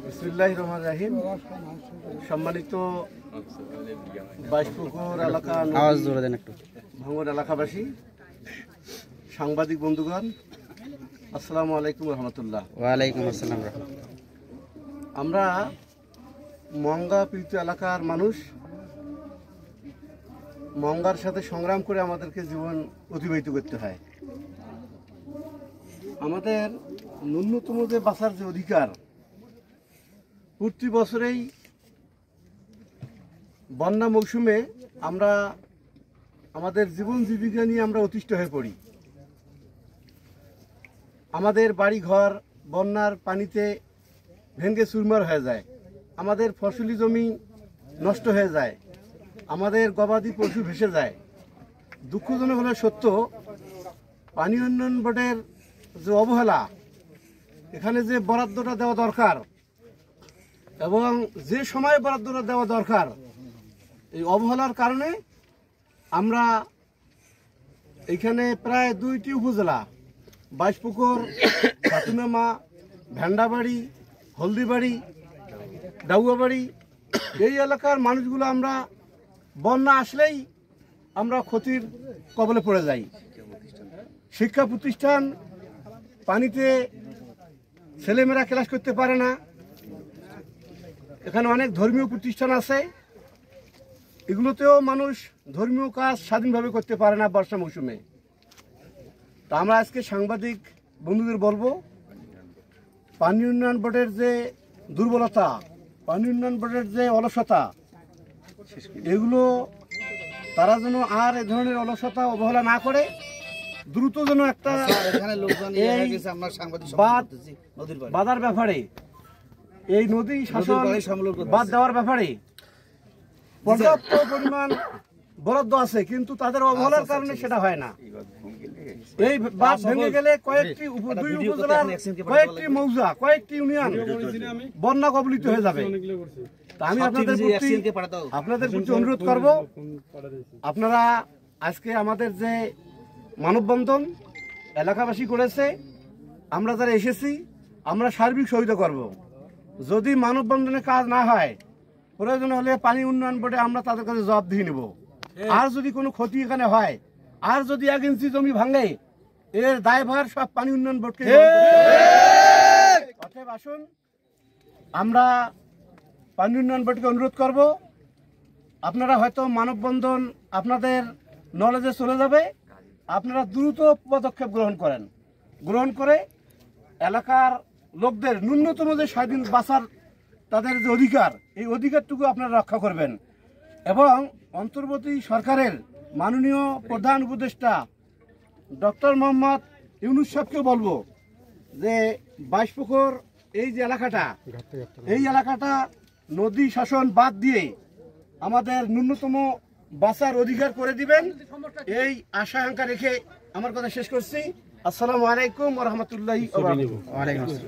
বিসমিল্লাহির রহমানির রহিম। সম্মানিত বাইশপুকুর এলাকা ভাঙ্গর এলাকাবাসী, সাংবাদিক বন্ধুগণ, আসসালামু আলাইকুম রহমতুল্লাহ। ওয়ালাইকুম আসসালাম। আমরা মঙ্গা পীড়িত এলাকার মানুষ, মঙ্গার সাথে সংগ্রাম করে আমাদেরকে জীবন অতিবাহিত করতে হয়। আমাদের ন্যূনতম যে বাঁচার যে অধিকার, প্রতি বছরেই বন্যা মৌসুমে আমরা আমাদের জীবন জীবিকা নিয়ে আমরা অতিষ্ঠ হয়ে পড়ি। আমাদের বাড়ি ঘর বন্যার পানিতে ভেঙে চুরমার হয়ে যায়, আমাদের ফসলি জমি নষ্ট হয়ে যায়, আমাদের গবাদি পশু ভেসে যায়। দুঃখজনক হলে সত্য, পানি উন্নয়ন বোর্ডের যে অবহেলা, এখানে যে বরাদ্দটা দেওয়া দরকার এবং যে সময় বরাদ্দটা দেওয়া দরকার, এই অবহেলার কারণে আমরা এখানে প্রায় 2টি উপজেলা, বাইশপুকুর, খাতুনামা, ভেন্ডাবাড়ি, হলদিবাড়ি, ডাউয়াবাড়ি, এই এলাকার মানুষগুলো আমরা বন্যা আসলেই আমরা ক্ষতির কবলে পড়ে যাই। শিক্ষা প্রতিষ্ঠান পানিতে ছেলেমেয়েরা ক্লাস করতে পারে না। এখানে অনেক ধর্মীয় প্রতিষ্ঠান আছে, এগুলোতেও মানুষ ধর্মীয় কাজ স্বাধীনভাবে করতে পারে না বর্ষা মৌসুমে। তা আমরা আজকে সাংবাদিক বন্ধুদের বলবো, পানি উন্নয়ন বোর্ডের যে দুর্বলতা, পানি উন্নয়ন বোর্ডের যে অলসতা, এগুলো তারা যেন আর এ ধরনের অলসতা অবহেলা না করে দ্রুত যেন একটা বাঁধার ব্যাপারে, এই নদী শাসন বাদ দেওয়ার ব্যাপারে পর্যাপ্ত পরিমাণ বরাদ্দ আছে, কিন্তু তাদের অবহেলার কারণে সেটা হয় না। এই বাঁধ ভেঙে গেলে কয়েকটি দুই উপজেলার কয়েকটি মৌজা, কয়েকটি ইউনিয়ন বন্যা কবলিত হয়ে যাবে। তা আমি আপনাদের প্রতি অনুরোধ করব, আপনারা আজকে আমাদের যে মানববন্ধন এলাকাবাসী করেছে, আমরা যারা এসেছি, আমরা সার্বিক সহযোগিতা করব। যদি মানববন্ধনে কাজ না হয়, প্রয়োজন হলে পানি উন্নয়ন বোর্ডে আমরা তাদের কাছে জবাবদিহি নেব। আর যদি কোনো ক্ষতি এখানে হয়, আর যদি 1 ইঞ্চি জমি ভাঙে, এর দায়ভার সব পানি উন্নয়ন বোর্ডকে। অতএব আসুন, আমরা পানি উন্নয়ন বোর্ডকে অনুরোধ করব, আপনারা হয়তো মানববন্ধন আপনাদের নলেজে চলে যাবে, আপনারা দ্রুত পদক্ষেপ গ্রহণ করে এলাকার লোকদের ন্যূনতম যে স্বাধীন বাঁচার তাদের যে অধিকার, এই অধিকারটুকু আপনারা রক্ষা করবেন। এবং অন্তর্বর্তী সরকারের মাননীয় প্রধান উপদেষ্টা ডক্টর মোহাম্মদ ইউনূস সাহেবকে বলবো যে বাইশপুকুর এই যে এলাকাটা, এই এলাকাটা নদী শাসন বাদ দিয়ে আমাদের ন্যূনতম বাঁচার অধিকার করে দিবেন, এই আশা আকাঙ্ক্ষা রেখে আমার কথা শেষ করছি। আসসালামু আলাইকুম ওয়া রাহমাতুল্লাহি ওয়া বারাকাতুহু।